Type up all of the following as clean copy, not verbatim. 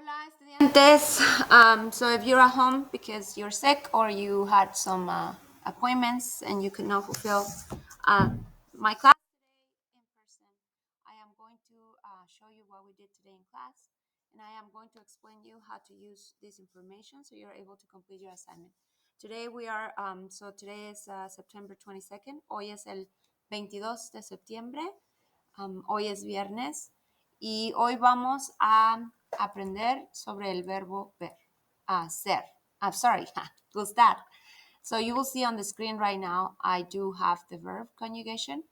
Hola, estudiantes. So if you're at home because you're sick or you had some appointments and you could not fulfill uh, my class today in person, I am going to show you what we did today in class, and I am going to explain you how to use this information so you're able to complete your assignment. Today today is September 22nd. Hoy es el 22 de septiembre. Hoy es viernes y hoy vamos a aprender sobre el verbo ver, ser. I'm sorry, gustar. So you will see on the screen right now, I do have the verb conjugation.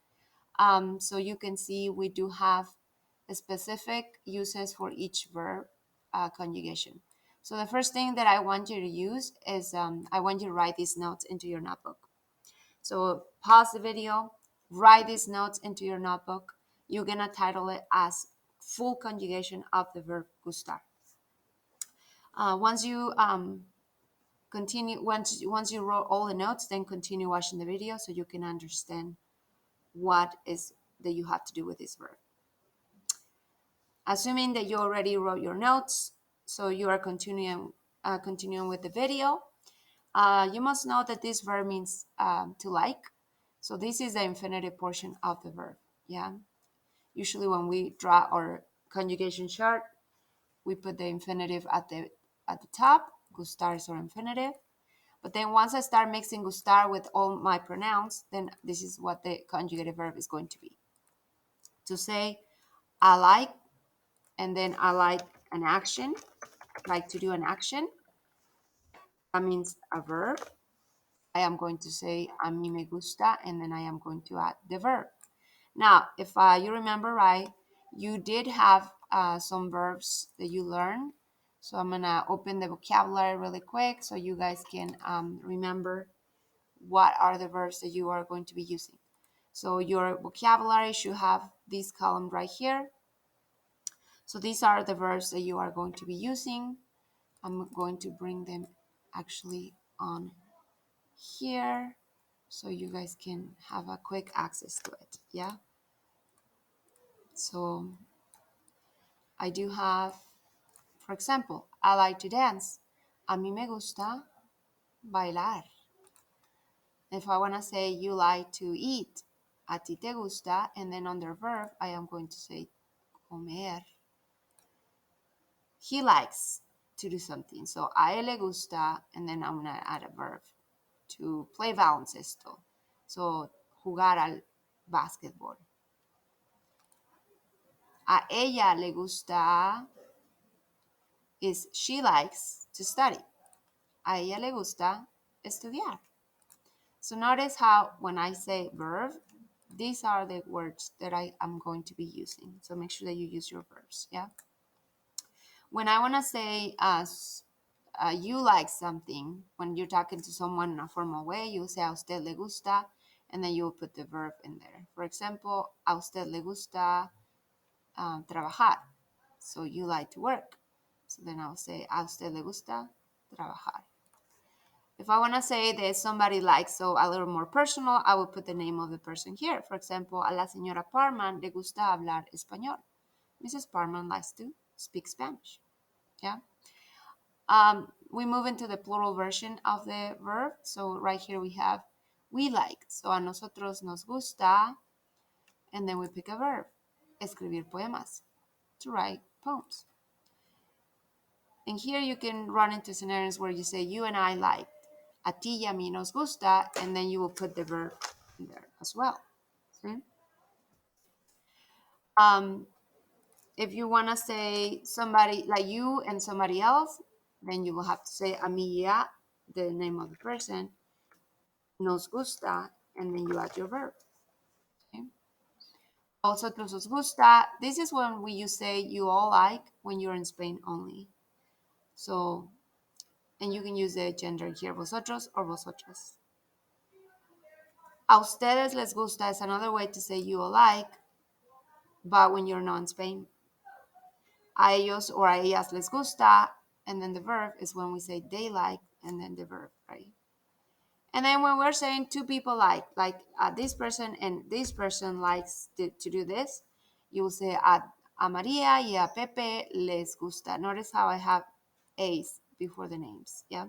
So you can see we do have specific uses for each verb conjugation. So the first thing that I want you to use is I want you to write these notes into your notebook. So pause the video, write these notes into your notebook. You're gonna title it as full conjugation of the verb gustar. Once you once you wrote all the notes, then continue watching the video so you can understand what is that you have to do with this verb. Assuming that you already wrote your notes, so you are continuing with the video. You must know that this verb means to like. So this is the infinitive portion of the verb. Yeah. Usually when we draw our conjugation chart, we put the infinitive at the top. Gustar is our infinitive. But then once I start mixing gustar with all my pronouns, then this is what the conjugated verb is going to be. To say I like, and then I like an action, like to do an action. That means a verb. I am going to say a mí me gusta, and then I am going to add the verb. Now, if you remember right, you did have some verbs that you learned. So I'm going to open the vocabulary really quick so you guys can remember what are the verbs that you are going to be using. So your vocabulary should have this column right here. So these are the verbs that you are going to be using. I'm going to bring them actually on here so you guys can have a quick access to it. Yeah. So I do have, for example, I like to dance. A mí me gusta bailar. If I want to say you like to eat, a ti te gusta, and then under verb, I am going to say comer. He likes to do something. So a él le gusta, and then I'm going to add a verb to play baloncesto. So jugar al básquetbol. A ella le gusta is she likes to study. A ella le gusta estudiar. So notice how when I say verb, these are the words that I am going to be using. So make sure that you use your verbs, yeah? When I want to say you like something, when you're talking to someone in a formal way, you say a usted le gusta, and then you will put the verb in there. For example, a usted le gusta trabajar. So you like to work. So then I'll say a usted le gusta trabajar. If I want to say that somebody likes, so a little more personal, I will put the name of the person here. For example, a la señora Parman le gusta hablar español. Mrs. Parman likes to speak Spanish. Yeah. We move into the plural version of the verb. So right here we have we like. So a nosotros nos gusta, and then we pick a verb. Escribir poemas, to write poems. And here you can run into scenarios where you say you and I like. A ti y a mí nos gusta, and then you will put the verb in there as well. See? If you want to say somebody like you and somebody else, then you will have to say a mí y a, the name of the person, nos gusta, and then you add your verb. Okay? Vosotros os gusta. This is when you say you all like when you're in Spain only. So, and you can use the gender here, vosotros or vosotras. A ustedes les gusta is another way to say you all like, but when you're not in Spain. A ellos or a ellas les gusta, and then the verb is when we say they like, and then the verb, right? And then when we're saying two people like this person and this person likes to do this, you will say A María y a Pepe les gusta. Notice how I have A's before the names, yeah?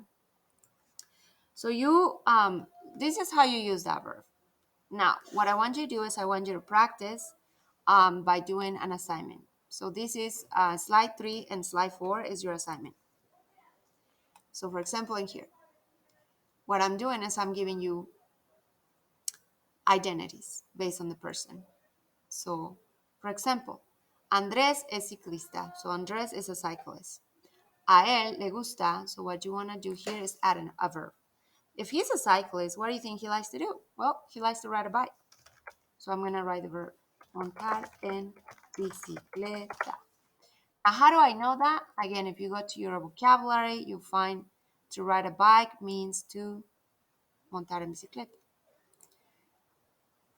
So this is how you use that verb. Now, what I want you to do is I want you to practice by doing an assignment. So this is slide 3 and slide 4 is your assignment. So for example, in here, what I'm doing is I'm giving you identities based on the person. So, for example, Andrés es ciclista. So Andrés is a cyclist. A él le gusta. So what you want to do here is add a verb. If he's a cyclist, what do you think he likes to do? Well, he likes to ride a bike. So I'm going to write the verb. Montar en bicicleta. Now, how do I know that? Again, if you go to your vocabulary, you find to ride a bike means to montar en bicicleta.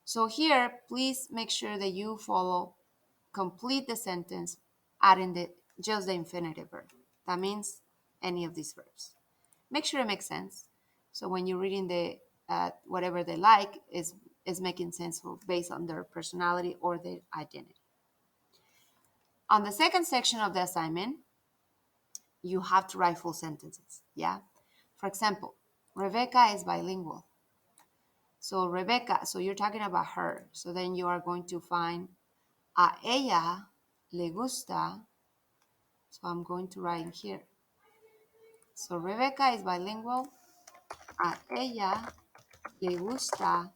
So here, please make sure that you complete the sentence, adding just the infinitive verb. That means any of these verbs. Make sure it makes sense. So when you're reading the whatever they like is making sense based on their personality or their identity. On the second section of the assignment, you have to write full sentences. Yeah. For example, Rebecca is bilingual. So Rebecca, so you're talking about her. So then you are going to find a ella le gusta. So I'm going to write in here. So Rebecca is bilingual. A ella le gusta.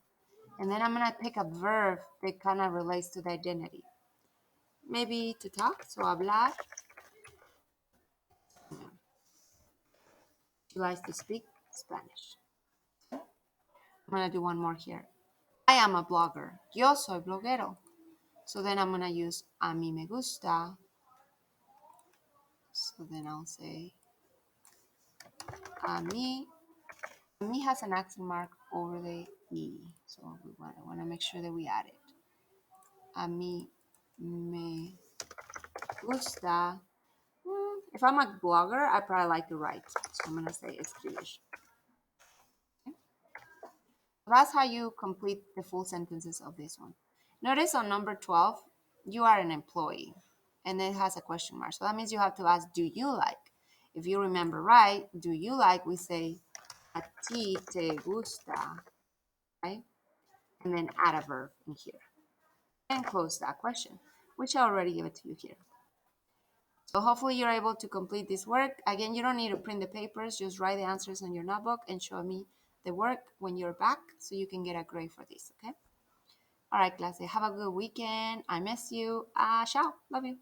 And then I'm going to pick a verb that kind of relates to the identity. Maybe to talk, so hablar. She likes to speak Spanish. I'm going to do one more here. I am a blogger. Yo soy bloguero. So then I'm going to use a mí me gusta. So then I'll say a mí. A mí has an accent mark over the E. So I want to make sure that we add it. A mí me gusta. If I'm a blogger, I probably like to write. So I'm going to say escribir. Okay? That's how you complete the full sentences of this one. Notice on number 12, you are an employee. And it has a question mark. So that means you have to ask, do you like? If you remember right, do you like, we say, a ti te gusta, right? And then add a verb in here. And close that question, which I already gave it to you here. So hopefully you're able to complete this work. Again, you don't need to print the papers. Just write the answers on your notebook and show me the work when you're back so you can get a grade for this, okay? All right, clase. Have a good weekend. I miss you. Ciao. Love you.